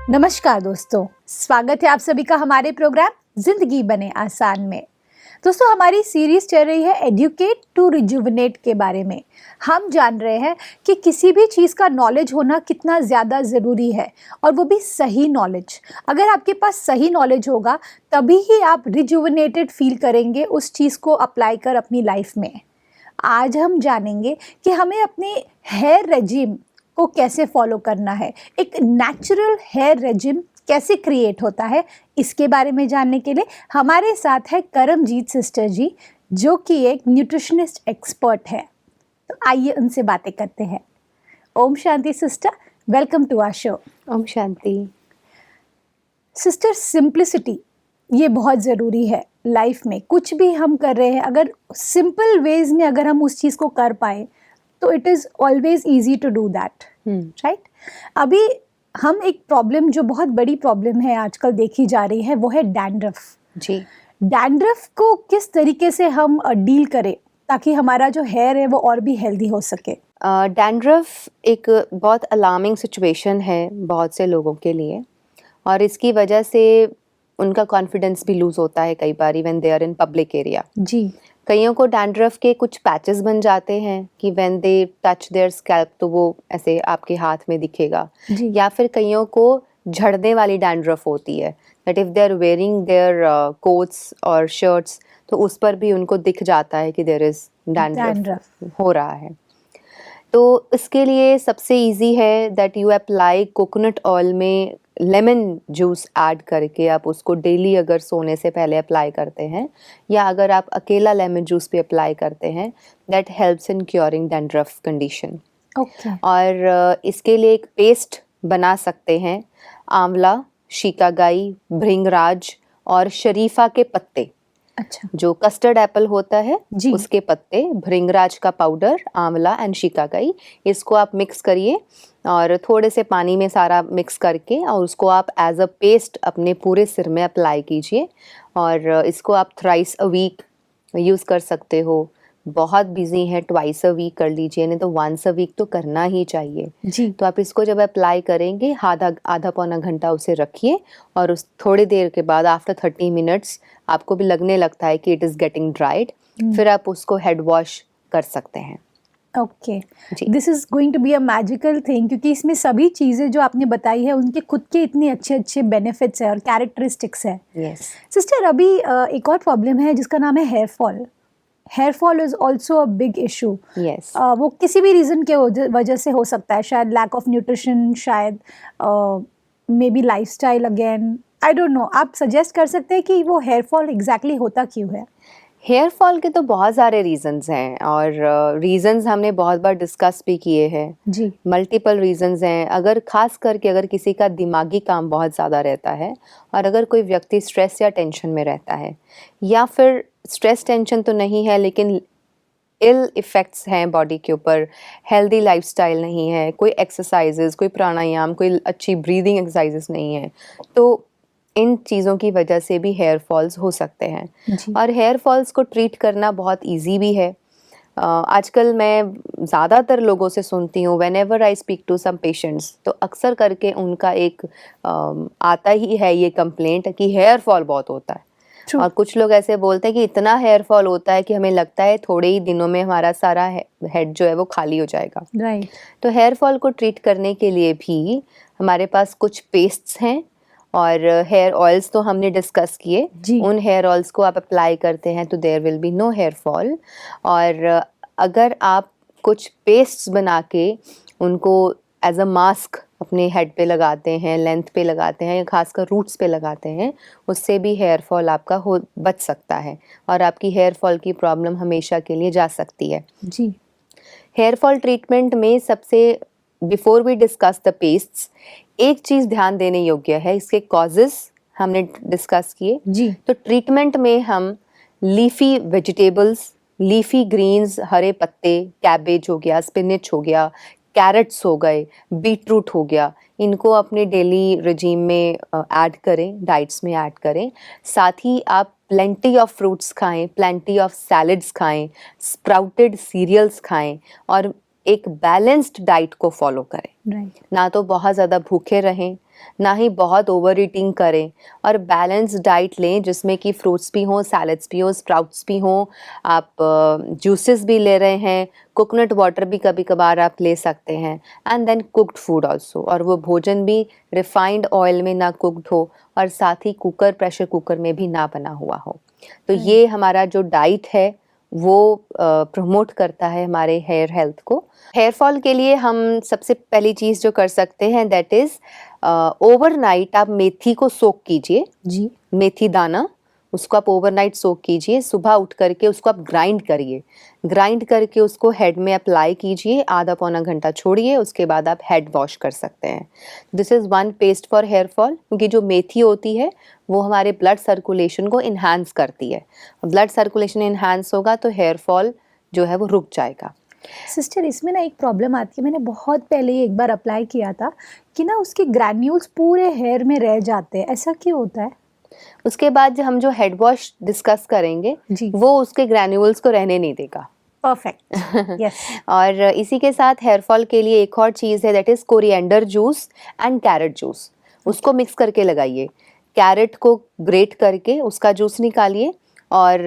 नमस्कार दोस्तों, स्वागत है आप सभी का हमारे प्रोग्राम जिंदगी बने आसान में। दोस्तों, हमारी सीरीज चल रही है एडुकेट टू रिजुविनेट के बारे में। हम जान रहे हैं कि किसी भी चीज़ का नॉलेज होना कितना ज़्यादा ज़रूरी है, और वो भी सही नॉलेज। अगर आपके पास सही नॉलेज होगा तभी ही आप रिजुविनेटेड फील करेंगे उस चीज़ को अप्लाई कर अपनी लाइफ में। आज हम जानेंगे कि हमें अपने हेयर रेजिम को कैसे फॉलो करना है, एक नेचुरल हेयर रेजिम कैसे क्रिएट होता है। इसके बारे में जानने के लिए हमारे साथ है करमजीत सिस्टर जी, जो कि एक न्यूट्रिशनिस्ट एक्सपर्ट है। तो आइए उनसे बातें करते हैं। Om Shanti sister, welcome to our show. Om Shanti. Sister, simplicity ये बहुत ज़रूरी है लाइफ में। कुछ भी हम कर रहे हैं, अगर सिंपल वेज में अगर हम उस चीज़ को कर पाए तो it is always easy to do that, right. अभी हम एक प्रॉब्लम, जो बहुत बड़ी प्रॉब्लम है आजकल देखी जा रही है, वो है डैंड्रफ। जी। डैंड्रफ को किस तरीके से हम डील करें ताकि हमारा जो हेयर है वो और भी हेल्दी हो सके। डैंड्रफ एक बहुत अलार्मिंग सिचुएशन है बहुत से लोगों के लिए, और इसकी वजह से उनका कॉन्फिडेंस भी लूज होता है कई बार, even they are in public area. जी। कईयों को डैंड्रफ के कुछ पैचेस बन जाते हैं कि when they touch their scalp तो वो ऐसे आपके हाथ में दिखेगा। जी। या फिर कईयों को झड़ने वाली डैंड्रफ होती है, that if they are wearing their coats और शर्ट्स तो उस पर भी उनको दिख जाता है कि देयर इज डैंड्रफ हो रहा है। तो इसके लिए सबसे इजी है that you apply coconut oil में लेमन जूस ऐड करके आप उसको डेली अगर सोने से पहले अप्लाई करते हैं, या अगर आप अकेला लेमन जूस भी अप्लाई करते हैं, that helps in curing dandruff condition. Okay. और इसके लिए एक पेस्ट बना सकते हैं आंवला, शिकाकाई, भृंगराज और शरीफा के पत्ते। अच्छा। जो कस्टर्ड एप्पल होता है जी। उसके पत्ते, भृंगराज का पाउडर, आंवला एंड शिकाकाई, इसको आप मिक्स करिए और थोड़े से पानी में सारा मिक्स करके और उसको आप एज अ पेस्ट अपने पूरे सिर में अप्लाई कीजिए। और इसको आप थ्राइस अ वीक यूज़ कर सकते हो। बहुत बिजी है, ट्वाइस अ वीक कर लीजिए, नहीं तो वंस अ वीक तो करना ही चाहिए। जी। तो आप इसको जब अप्लाई करेंगे आधा आधा पौना घंटा उसे रखिए, और उस थोड़ी देर के बाद आफ्टर 30 मिनट्स आपको भी लगने लगता है कि इट इज़ गेटिंग ड्राइड, फिर आप उसको हेड वॉश कर सकते हैं। Okay, this is going to be a magical thing, क्योंकि इसमें सभी चीज़ें जो आपने बताई है उनके खुद के इतने अच्छे अच्छे बेनिफिट्स हैं और कैरेक्टरिस्टिक्स हैं। यस। सिस्टर, अभी एक और प्रॉब्लम है जिसका नाम है hair fall. Hair fall is also a big issue. Yes. वो किसी भी रीज़न के वजह से हो सकता है, शायद लैक ऑफ न्यूट्रिशन, शायद may be life style, again I don't know. आप सजेस्ट कर सकते हैं कि वो हेयर फॉल एग्जैक्टली होता क्यों है। हेयर फॉल के तो बहुत सारे रीजंस हैं, और रीजंस हमने बहुत बार डिस्कस भी किए हैं। जी। मल्टीपल रीजंस हैं। अगर खास करके अगर किसी का दिमागी काम बहुत ज़्यादा रहता है, और अगर कोई व्यक्ति स्ट्रेस या टेंशन में रहता है, या फिर स्ट्रेस टेंशन तो नहीं है लेकिन इल इफ़ेक्ट्स हैं बॉडी के ऊपर, हेल्दी लाइफस्टाइल नहीं है, कोई एक्सरसाइजेज, कोई प्राणायाम, कोई अच्छी ब्रीदिंग एक्सरसाइजेज नहीं है, तो इन चीज़ों की वजह से भी हेयर फॉल्स हो सकते हैं। जी। और हेयर फॉल्स को ट्रीट करना बहुत इजी भी है। आजकल मैं ज़्यादातर लोगों से सुनती हूँ, whenever I speak to some patients, तो अक्सर करके उनका एक आता ही है ये कंप्लेंट कि हेयर फॉल बहुत होता है। True. और कुछ लोग ऐसे बोलते हैं कि इतना हेयर फॉल होता है कि हमें लगता है थोड़े ही दिनों में हमारा सारा हेड जो है वो खाली हो जाएगा। राइट। तो हेयर फॉल को ट्रीट करने के लिए भी हमारे पास कुछ पेस्ट्स हैं, और हेयर ऑयल्स तो हमने डिस्कस किए। जी। उन हेयर ऑयल्स को आप अप्लाई करते हैं तो there will be no hair fall. और अगर आप कुछ पेस्ट्स बना के उनको एज अ मास्क अपने हेड पे लगाते हैं, लेंथ पे लगाते हैं, या खासकर रूट्स पे लगाते हैं, उससे भी हेयर फॉल आपका हो बच सकता है, और आपकी हेयर फॉल की प्रॉब्लम हमेशा के लिए जा सकती है। जी। हेयर फॉल ट्रीटमेंट में सबसे before we discuss the pastes, एक चीज़ ध्यान देने योग्य है, इसके कॉजेस हमने डिस्कस किए। जी। तो ट्रीटमेंट में हम लीफी वेजिटेबल्स, लीफी ग्रीन्स, हरे पत्ते, कैबेज हो गया, स्पिनच हो गया, कैरेट्स हो गए, बीटरूट हो गया, इनको अपने डेली रिजीम में ऐड करें, डाइट्स में ऐड करें। साथ ही आप प्लेंटी ऑफ फ्रूट्स खाएं, प्लेंटी ऑफ सैलड्स खाएं, स्प्राउटेड सीरियल्स खाएं, और एक बैलेंस्ड डाइट को फॉलो करें। राइट। ना तो बहुत ज़्यादा भूखे रहें ना ही बहुत ओवर ईटिंग करें, और बैलेंस डाइट लें जिसमें कि फ्रूट्स भी हों, सैलड्स भी हों, स्प्राउट्स भी हों, आप जूसेस भी ले रहे हैं, कोकोनट वाटर भी कभी कभार आप ले सकते हैं, and then cooked food also, और वो भोजन भी रिफाइंड ऑयल में ना कुक्ड हो, और साथ ही प्रेशर कुकर में भी ना बना हुआ हो। तो ये हमारा जो डाइट है वो प्रमोट करता है हमारे हेयर हेल्थ को। हेयर फॉल के लिए हम सबसे पहली चीज़ जो कर सकते हैं दैट इज़ ओवरनाइट आप मेथी को सोक कीजिए जी। मेथी दाना, उसको आप ओवरनाइट सोक कीजिए, सुबह उठ करके उसको आप ग्राइंड करिए, ग्राइंड करके उसको हेड में अप्लाई कीजिए, आधा पौना घंटा छोड़िए, उसके बाद आप हेड वॉश कर सकते हैं। This is one paste for hair fall, क्योंकि जो मेथी होती है वो हमारे ब्लड सर्कुलेशन को इन्हांस करती है। ब्लड सर्कुलेशन इन्हांस होगा तो हेयर फॉल जो है वो रुक जाएगा। सिस्टर, इसमें ना एक प्रॉब्लम आती है, मैंने बहुत पहले ही एक बार अप्लाई किया था कि ना उसके ग्रैन्यूल्स पूरे हेयर में रह जाते हैं, ऐसा क्यों होता है? उसके बाद हम जो हेड वॉश डिस्कस करेंगे जी। वो उसके ग्रैन्यूल्स को रहने नहीं देगा। परफेक्ट। यस। और इसी के साथ हेयर फॉल के लिए एक और चीज़ है that is coriander juice and carrot juice, उसको मिक्स करके लगाइए। कैरेट को ग्रेट करके उसका जूस निकालिए, और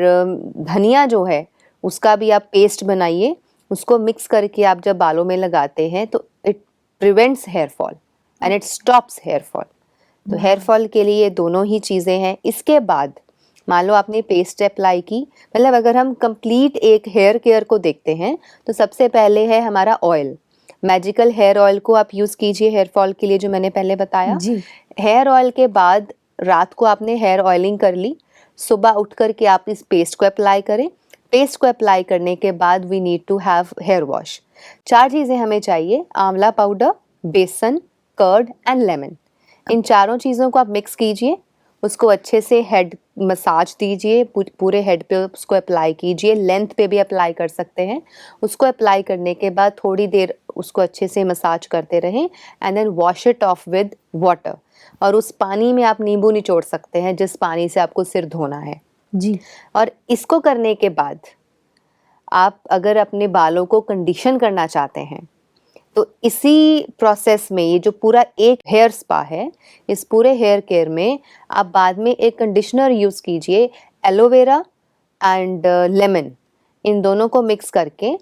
धनिया जो है उसका भी आप पेस्ट बनाइए, उसको मिक्स करके आप जब बालों में लगाते हैं तो it prevents hair fall and it stops hair fall. तो हेयर फॉल के लिए ये दोनों ही चीज़ें हैं। इसके बाद मान लो आपने पेस्ट अप्लाई की, मतलब अगर हम कंप्लीट एक हेयर केयर को देखते हैं तो सबसे पहले है हमारा ऑयल। मैजिकल हेयर ऑयल को आप यूज़ कीजिए हेयर फॉल के लिए, जो मैंने पहले बताया। जी। हेयर ऑयल के बाद रात को आपने हेयर ऑयलिंग कर ली, सुबह उठ करके आप इस पेस्ट को अप्लाई करें। पेस्ट को अप्लाई करने के बाद we need to have hair wash. 4 चीज़ें हमें चाहिए: आंवला पाउडर, बेसन, कर्ड एंड लेमन। इन चारों चीज़ों को आप मिक्स कीजिए, उसको अच्छे से हेड मसाज दीजिए, पूरे हेड पे उसको अप्लाई कीजिए, लेंथ पे भी अप्लाई कर सकते हैं। उसको अप्लाई करने के बाद थोड़ी देर उसको अच्छे से मसाज करते रहें, and then wash it off with water. और उस पानी में आप नींबू निचोड़ सकते हैं जिस पानी से आपको सिर धोना है। जी। और इसको करने के बाद आप अगर अपने बालों को कंडीशन करना चाहते हैं तो इसी प्रोसेस में, ये जो पूरा एक हेयर स्पा है, इस पूरे हेयर केयर में आप बाद में एक कंडीशनर यूज़ कीजिए, एलोवेरा एंड लेमन। इन दोनों को मिक्स करके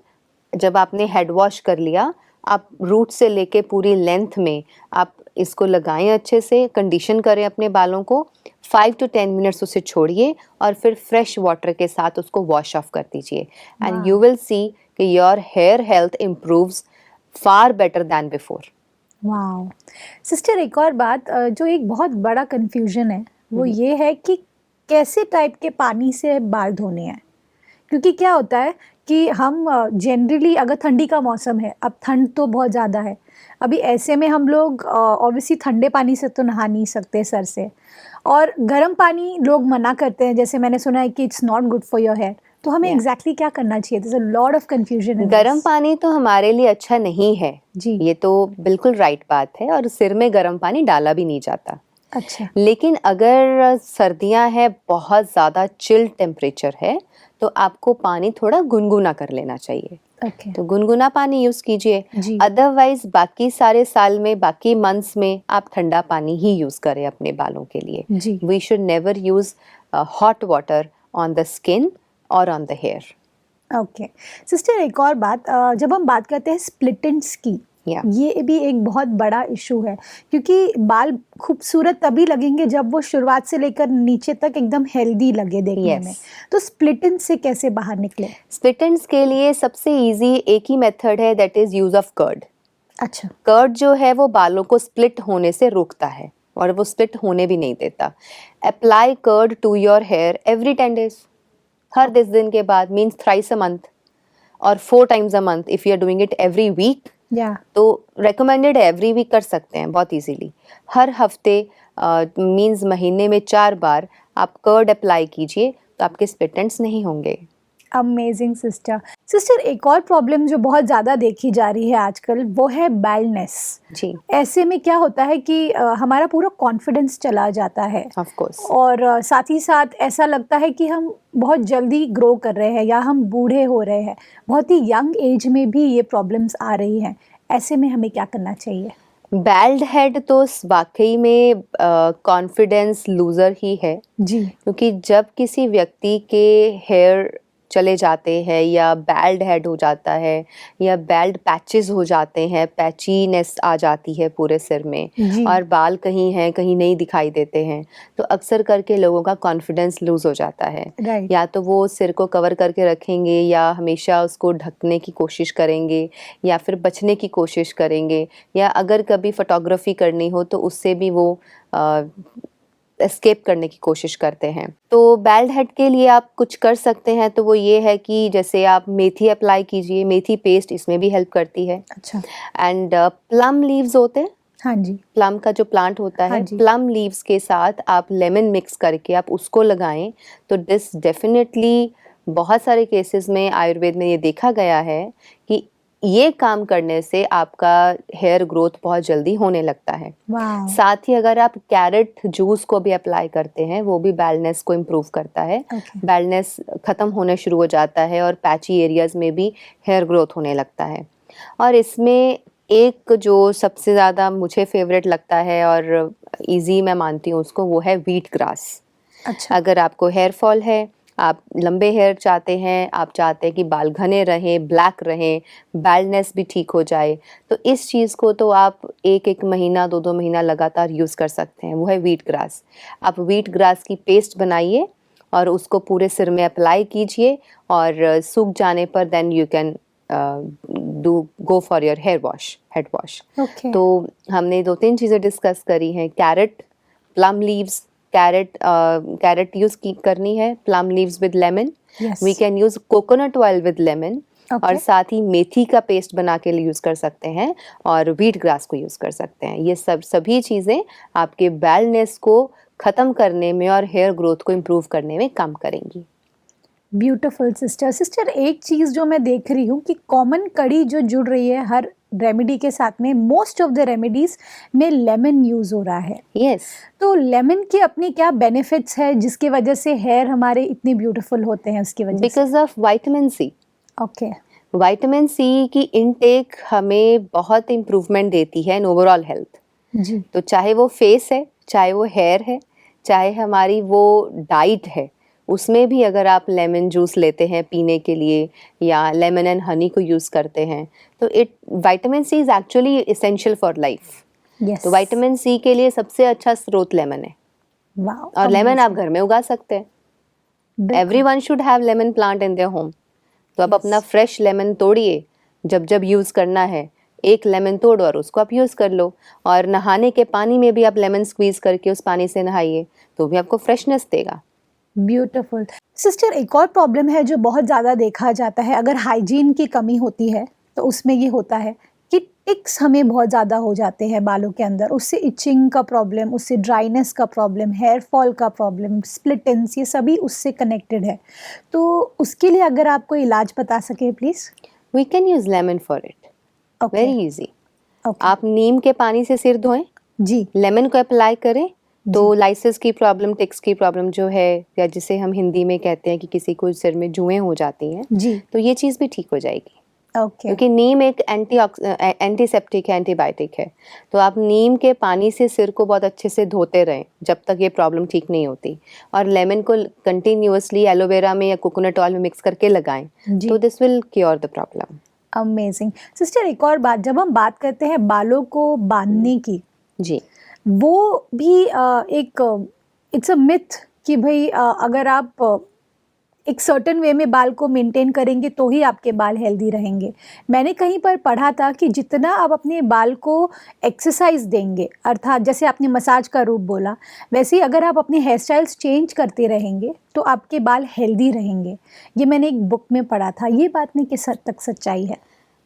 जब आपने हेड वॉश कर लिया, आप रूट से लेके पूरी लेंथ में आप इसको लगाएं, अच्छे से कंडीशन करें अपने बालों को। 5 to 10 मिनट्स उसे छोड़िए और फिर फ्रेश वाटर के साथ उसको वॉश ऑफ कर दीजिए, एंड यू विल सी कि your hair health improves far better than before. Wow. Sister, एक और बात, जो एक बहुत बड़ा कंफ्यूजन है वो ये है कि कैसे टाइप के पानी से बाल धोने हैं। क्योंकि क्या होता है कि हम जनरली, अगर ठंडी का मौसम है, अब ठंड तो बहुत ज़्यादा है, अभी ऐसे में हम लोग ऑब्वियसली ठंडे पानी से तो नहा नहीं सकते सर से, और गर्म पानी लोग मना करते हैं, जैसे मैंने सुना है कि it's not good for your hair. तो हमें एग्जैक्टली क्या करना चाहिए? There is a lot of confusion. गर्म पानी तो हमारे लिए अच्छा नहीं है जी। ये तो बिल्कुल राइट बात है, और सिर में गर्म पानी डाला भी नहीं जाता। अच्छा। लेकिन अगर सर्दियां हैं, बहुत ज़्यादा चिल टेम्परेचर है, तो आपको पानी थोड़ा गुनगुना कर लेना चाहिए। ओके। तो गुनगुना पानी यूज़ कीजिए। जी। अदरवाइज बाकी सारे साल में, बाकी मंथ्स में आप ठंडा पानी ही यूज़ करें अपने बालों के लिए। जी। We should never use hot water on the skin और on the hair. Okay. Sister, एक और बात, जब हम बात करते हैं स्प्लिट एंड्स की, ये भी एक बहुत बड़ा इशू है, क्योंकि बाल खूबसूरत तभी लगेंगे जब वो शुरुआत से लेकर नीचे तक एकदम हेल्दी लगे देखने में। तो स्प्लिट एंड्स से कैसे बाहर निकले? स्प्लिट एंड्स के लिए सबसे इजी एक ही मेथड है, that is use of curd. अच्छा। कर्ड जो है वो बालों को स्प्लिट होने से रोकता है, और वो स्प्लिट होने भी नहीं देता। Apply curd to your hair every 10 days, हर 10 दिन के बाद, मीन्स थ्राइस अ मंथ और 4 times a month। If you are doing it every week तो रिकमेंडेड है एवरी वीक कर सकते हैं बहुत इजीली। हर हफ्ते मीन्स महीने में 4 बार आप कर्ड अप्लाई कीजिए, तो आपके स्प्लिट एंड्स नहीं होंगे। Amazing sister. सिस्टर, एक और प्रॉब्लम जो बहुत ज़्यादा देखी जा रही है आजकल, वो है बाल्डनेस। जी। ऐसे में क्या होता है कि हमारा पूरा कॉन्फिडेंस चला जाता है, ऑफ कोर्स, और साथ ही साथ ऐसा लगता है कि हम बहुत जल्दी ग्रो कर रहे हैं या हम बूढ़े हो रहे हैं। बहुत ही यंग एज में भी ये प्रॉब्लम्स आ रही हैं। ऐसे में हमें क्या करना चाहिए? बैल्ड हेड तो वाकई में कॉन्फिडेंस लूजर ही है, जी। क्योंकि जब किसी व्यक्ति के हेयर चले जाते हैं या बैल्ड हेड हो जाता है या बैल्ड पैचेस हो जाते हैं, पैचीनेस आ जाती है पूरे सिर में जी। और बाल कहीं हैं कहीं नहीं दिखाई देते हैं, तो अक्सर करके लोगों का कॉन्फिडेंस लूज हो जाता है। राइट। या तो वो सिर को कवर करके रखेंगे या हमेशा उसको ढकने की कोशिश करेंगे या फिर बचने की कोशिश करेंगे, या अगर कभी फोटोग्राफी करनी हो तो उससे भी वो एस्केप करने की कोशिश करते हैं। तो बैल्ड हेड के लिए आप कुछ कर सकते हैं, तो वो ये है कि जैसे आप मेथी अप्लाई कीजिए, मेथी पेस्ट इसमें भी हेल्प करती है। अच्छा। एंड प्लम लीव्स होते हैं, हाँ जी। प्लम का जो प्लांट होता हाँ है, जी। प्लम लीव्स के साथ आप लेमन मिक्स करके आप उसको लगाएं, तो दिस डेफिनेटली बहुत सारे केसेस में आयुर्वेद में ये देखा गया है कि ये काम करने से आपका हेयर ग्रोथ बहुत जल्दी होने लगता है। वाह। साथ ही अगर आप कैरेट जूस को भी अप्लाई करते हैं, वो भी बैल्डनेस को इम्प्रूव करता है। ओके। बैल्डनेस खत्म होने शुरू हो जाता है और पैची एरियाज में भी हेयर ग्रोथ होने लगता है। और इसमें एक जो सबसे ज़्यादा मुझे फेवरेट लगता है और इजी मैं मानती हूँ उसको, वो है व्हीट ग्रास। अच्छा। अगर आपको हेयर फॉल है, आप लंबे हेयर चाहते हैं, आप चाहते हैं कि बाल घने रहें, ब्लैक रहें, बैल्डनेस भी ठीक हो जाए, तो इस चीज़ को तो आप एक एक महीना 2-2 महीना लगातार यूज़ कर सकते हैं। वो है व्हीट ग्रास। आप व्हीट ग्रास की पेस्ट बनाइए और उसको पूरे सिर में अप्लाई कीजिए और सूख जाने पर then you can go for your head wash. Okay. तो हमने 2-3 चीज़ें डिस्कस करी हैं, carrot, plum leaves, carrot use करनी है, plum leaves with lemon, yes. We can use coconut oil with lemon, और साथ ही मेथी का पेस्ट बना के यूज़ कर सकते हैं और व्हीट ग्रास को यूज़ कर सकते हैं। ये सभी चीज़ें आपके बैल्डनेस को ख़त्म करने में और हेयर ग्रोथ को इम्प्रूव करने में काम करेंगी। ब्यूटीफुल सिस्टर, एक चीज़ जो मैं देख रही हूँ कि कॉमन कड़ी जो जुड़ रही है हर रेमेडी के साथ में, मोस्ट ऑफ द रेमेडीज में लेमन यूज़ हो रहा है। यस। तो लेमन की अपनी क्या बेनिफिट्स है जिसकी वजह से हेयर हमारे इतने ब्यूटीफुल होते हैं उसकी वजह से? Because of vitamin C. Okay. Vitamin C की इनटेक हमें बहुत इम्प्रूवमेंट देती है इन ओवरऑल हेल्थ। जी। तो चाहे वो फेस है, चाहे वो हेयर है, चाहे हमारी वो डाइट है, उसमें भी अगर आप लेमन जूस लेते हैं पीने के लिए या लेमन एंड हनी को यूज़ करते हैं, तो vitamin C is actually essential for life. Yes. तो विटामिन सी के लिए सबसे अच्छा स्रोत लेमन है। वाओ। और लेमन आप घर में उगा सकते हैं। Everyone should have lemon plant in their home. तो आप अपना फ्रेश लेमन तोड़िए, जब ब्यूज़ करना है एक लेमन तोड़ो और उसको आप यूज़ कर लो, और नहाने के पानी में भी आप लेमन स्क्वीज़ करके उस पानी से नहाइए, तो भी आपको फ्रेशनेस देगा। ब्यूटीफुल सिस्टर, एक और प्रॉब्लम है जो बहुत ज़्यादा देखा जाता है अगर हाइजीन की कमी होती है तो उसमें ये होता है कि टिक्स हमें बहुत ज़्यादा हो जाते हैं बालों के अंदर, उससे इचिंग का प्रॉब्लम, उससे ड्राइनेस का प्रॉब्लम, हेयर फॉल का प्रॉब्लम, स्प्लिट एंड्स, ये सभी उससे कनेक्टेड है। तो उसके लिए अगर आप कोई इलाज बता सके please. We can use lemon for it, okay. Very easy. Okay. आप नीम के पानी से सिर धोएं, जी। लेमन को अप्लाई करें, तो लाइसिस की प्रॉब्लम, टिक्स की प्रॉब्लम जो है, या जिसे हम हिंदी में कहते हैं कि किसी को सिर में जुएं हो जाती हैं, जी। तो ये चीज़ भी ठीक हो जाएगी। ओके। क्योंकि नीम एक एंटीसेप्टिक है, एंटीबायोटिक है। तो आप नीम के पानी से सिर को बहुत अच्छे से धोते रहें जब तक ये प्रॉब्लम ठीक नहीं होती, और लेमन को कंटिन्यूअसली एलोवेरा में या कोकोनट ऑयल में मिक्स करके लगाएं, तो this will cure the problem. Amazing sister, एक और बात, जब हम बात करते हैं बालों को बांधने की, जी, वो भी एक इट्स अ मिथ कि भाई अगर आप एक सर्टेन वे में बाल को मेंटेन करेंगे तो ही आपके बाल हेल्दी रहेंगे। मैंने कहीं पर पढ़ा था कि जितना आप अपने बाल को एक्सरसाइज देंगे, अर्थात जैसे आपने मसाज का रूप बोला, वैसे ही अगर आप अपने हेयर स्टाइल्स चेंज करते रहेंगे तो आपके बाल हेल्दी रहेंगे। ये मैंने एक बुक में पढ़ा था। ये बात में किस हद तक सच्चाई है?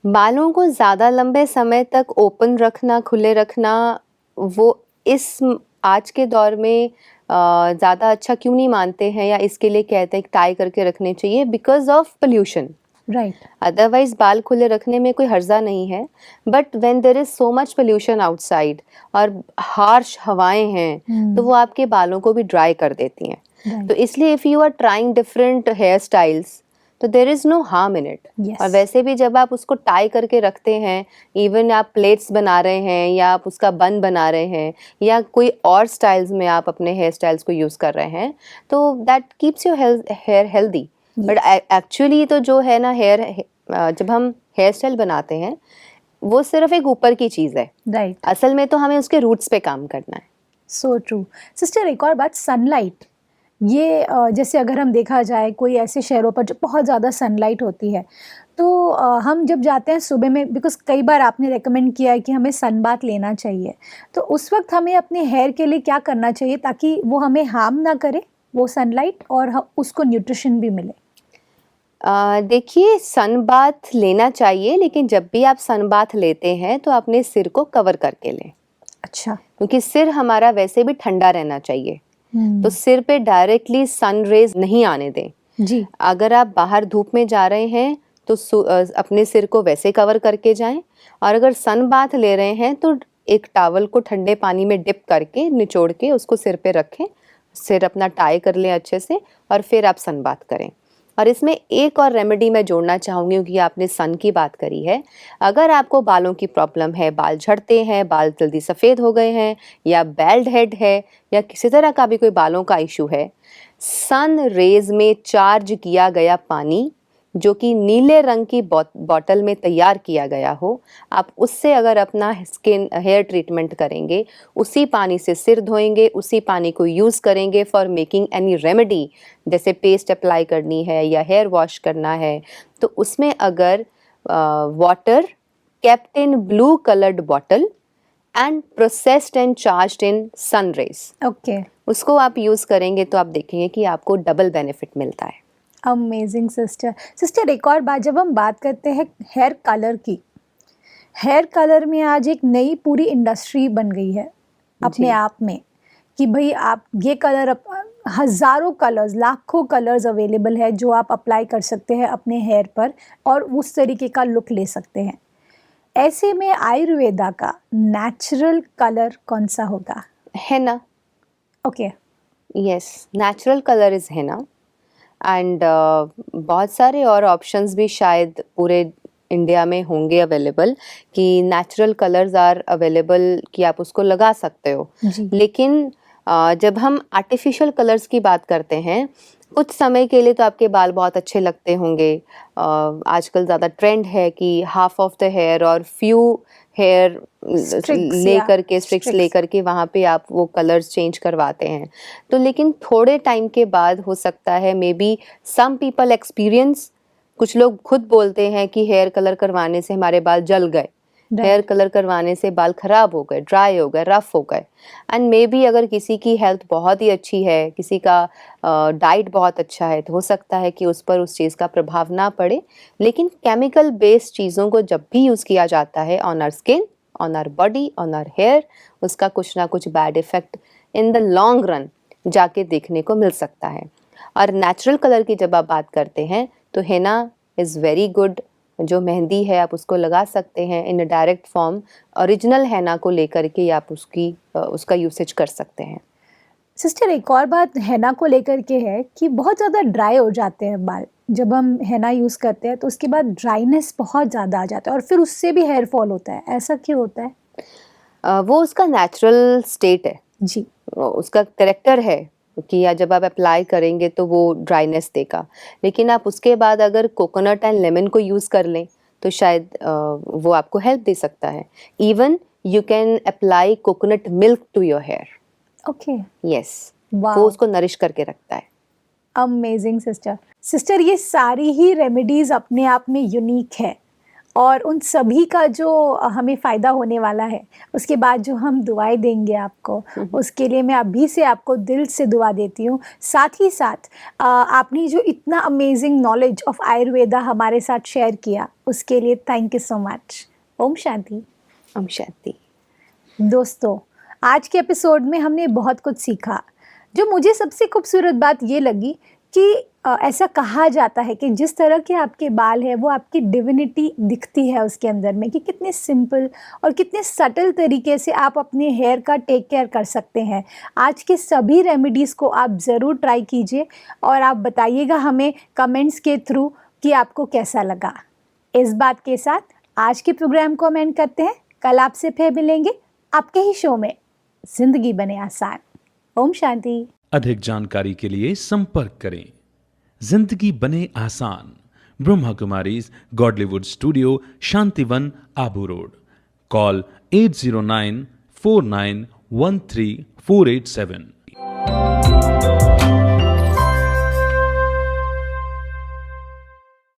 बालों को ज़्यादा लंबे समय तक ओपन रखना, खुले रखना, वो इस आज के दौर में ज़्यादा अच्छा क्यों नहीं मानते हैं, या इसके लिए कहते हैं कि टाई करके रखने चाहिए because of pollution. Right. Otherwise बाल खुले रखने में कोई हर्जा नहीं है, but when there is so much pollution outside और हार्श हवाएं हैं, तो वो आपके बालों को भी ड्राई कर देती हैं। तो इसलिए if you are trying different hair styles, तो there is no harm in it. Yes. और वैसे भी जब आप उसको टाई करके रखते हैं, इवन आप प्लेट्स बना रहे हैं या आप उसका बन बना रहे हैं या कोई और स्टाइल्स में आप अपने हेयर स्टाइल्स को यूज़ कर रहे हैं, तो that keeps your hair healthy. But actually तो जो है ना जब हम हेयर स्टाइल बनाते हैं वो सिर्फ एक ऊपर की चीज़ है, राइट, असल में तो हमें उसके रूट्स पे काम करना है। So true. सिस्टर, एक और बात, सनलाइट, ये जैसे अगर हम देखा जाए कोई ऐसे शहरों पर जो बहुत ज़्यादा सनलाइट होती है, तो हम जब जाते हैं सुबह में, बिकॉज कई बार आपने रेकमेंड किया है कि हमें सन बाथ लेना चाहिए, तो उस वक्त हमें अपने हेयर के लिए क्या करना चाहिए ताकि वो हमें हार्म ना करे वो सनलाइट, और उसको न्यूट्रिशन भी मिले? देखिए, सन बाथ लेना चाहिए, लेकिन जब भी आप सन बाथ लेते हैं तो अपने सिर को कवर करके लें, अच्छा। क्योंकि सिर हमारा वैसे भी ठंडा रहना चाहिए। हम्म, तो सिर पे डायरेक्टली सन रेज नहीं आने दें। जी, अगर आप बाहर धूप में जा रहे हैं तो अपने सिर को वैसे कवर करके जाएं, और अगर सन बाथ ले रहे हैं तो एक टॉवल को ठंडे पानी में डिप करके निचोड़ के उसको सिर पे रखें, सिर अपना टाई कर लें अच्छे से, और फिर आप सन बाथ करें। और इसमें एक और रेमेडी मैं जोड़ना चाहूँगी, क्योंकि आपने सन की बात करी है। अगर आपको बालों की प्रॉब्लम है, बाल झड़ते हैं, बाल जल्दी सफ़ेद हो गए हैं, या बेल्ड हेड है, या किसी तरह का भी कोई बालों का इशू है, सन रेज में चार्ज किया गया पानी, जो कि नीले रंग की बॉटल में तैयार किया गया हो, आप उससे अगर अपना हेयर ट्रीटमेंट करेंगे, उसी पानी से सिर धोएंगे, उसी पानी को यूज़ करेंगे फॉर मेकिंग एनी रेमेडी, जैसे पेस्ट अप्लाई करनी है या हेयर वॉश करना है, तो उसमें अगर water kept in blue colored bottle and processed and charged in sun rays, okay, उसको आप यूज़ करेंगे तो आप देखेंगे कि आपको डबल बेनिफिट मिलता है। Amazing sister. सिस्टर, एक और बात, जब हम बात करते हैं हेयर कलर की, हेयर कलर में आज एक नई पूरी इंडस्ट्री बन गई है अपने जी। आप में, कि भाई आप ये कलर, हज़ारों कलर्स, लाखों कलर्स अवेलेबल है जो आप अप्लाई कर सकते हैं अपने हेयर पर और उस तरीके का लुक ले सकते हैं। ऐसे में आयुर्वेदा का नेचुरल कलर कौन सा होगा? Henna. Okay, yes, natural colour is henna. And बहुत सारे और ऑप्शंस भी शायद पूरे इंडिया में होंगे अवेलेबल, कि नेचुरल कलर्स आर अवेलेबल कि आप उसको लगा सकते हो। जी, लेकिन जब हम आर्टिफिशियल कलर्स की बात करते हैं, कुछ समय के लिए तो आपके बाल बहुत अच्छे लगते होंगे। आजकल ज़्यादा ट्रेंड है कि हाफ ऑफ द हेयर और फ्यू हेयर Streaks ले या करके स्ट्रिक्स streaks. ले करके वहाँ पे आप वो कलर्स चेंज करवाते हैं। तो लेकिन थोड़े टाइम के बाद हो सकता है, maybe some people experience, कुछ लोग खुद बोलते हैं कि हेयर कलर करवाने से हमारे बाल जल गए, हेयर राइट, कलर करवाने से बाल खराब हो गए, ड्राई हो गए, रफ हो गए। एंड मे बी अगर किसी की हेल्थ बहुत ही अच्छी है, किसी का डाइट बहुत अच्छा है, तो हो सकता है कि उस पर उस चीज़ का प्रभाव ना पड़े। लेकिन केमिकल बेस्ड चीज़ों को जब भी यूज़ किया जाता है on our skin, on our body, on our hair, उसका कुछ ना कुछ bad effect in the long run जाके देखने को मिल सकता है। और नेचुरल कलर की जब आप बात करते हैं तो हेना इज़ वेरी गुड। जो मेहंदी है आप उसको लगा सकते हैं इन डायरेक्ट फॉर्म, ओरिजिनल हेना को लेकर के आप उसका यूसेज कर सकते हैं। सिस्टर, एक और बात हेना को लेकर के है कि बहुत ज़्यादा ड्राई हो जाते हैं बाल जब हम हेना यूज़ करते हैं, तो उसके बाद ड्राइनेस बहुत ज़्यादा आ जाता है और फिर उससे भी हेयर फॉल होता है। ऐसा क्यों होता है? वो उसका नेचुरल स्टेट है, जी, उसका करेक्टर है कि या जब आप अप्लाई करेंगे तो वो ड्राइनेस देगा। लेकिन आप उसके बाद अगर कोकोनट एंड लेमन को यूज़ कर लें तो शायद वो आपको हेल्प दे सकता है। Even you can apply coconut milk to your hair. Okay, yes, वो वाओ, उसको नरिश करके रखता है। Amazing sister. सिस्टर, ये सारी ही रेमेडीज़ अपने आप में यूनिक है और उन सभी का जो हमें फ़ायदा होने वाला है, उसके बाद जो हम दुआएं देंगे आपको, उसके लिए मैं अभी से आपको दिल से दुआ देती हूँ। साथ ही साथ आपने जो इतना अमेजिंग नॉलेज ऑफ आयुर्वेदा हमारे साथ शेयर किया, उसके लिए thank you so much. Om Shanti. Om Shanti. दोस्तों, आज के एपिसोड में हमने बहुत कुछ सीखा। जो मुझे सबसे खूबसूरत बात ये लगी कि ऐसा कहा जाता है कि जिस तरह के आपके बाल है वो आपकी डिविनिटी दिखती है उसके अंदर में, कि कितने सिंपल और कितने सटल तरीके से आप अपने हेयर का टेक केयर कर सकते हैं। आज के सभी रेमेडीज़ को आप ज़रूर ट्राई कीजिए और आप बताइएगा हमें कमेंट्स के थ्रू कि आपको कैसा लगा। इस बात के साथ आज के प्रोग्राम को हम एंड करते हैं। कल आपसे फिर मिलेंगे आपके ही शो में जिंदगी बने आसान। ओम शांति। अधिक जानकारी के लिए संपर्क करें। जिंदगी बने आसान, Brahma Kumaris Godlywood studio, Shantivan, Abu road. Call 80949134874।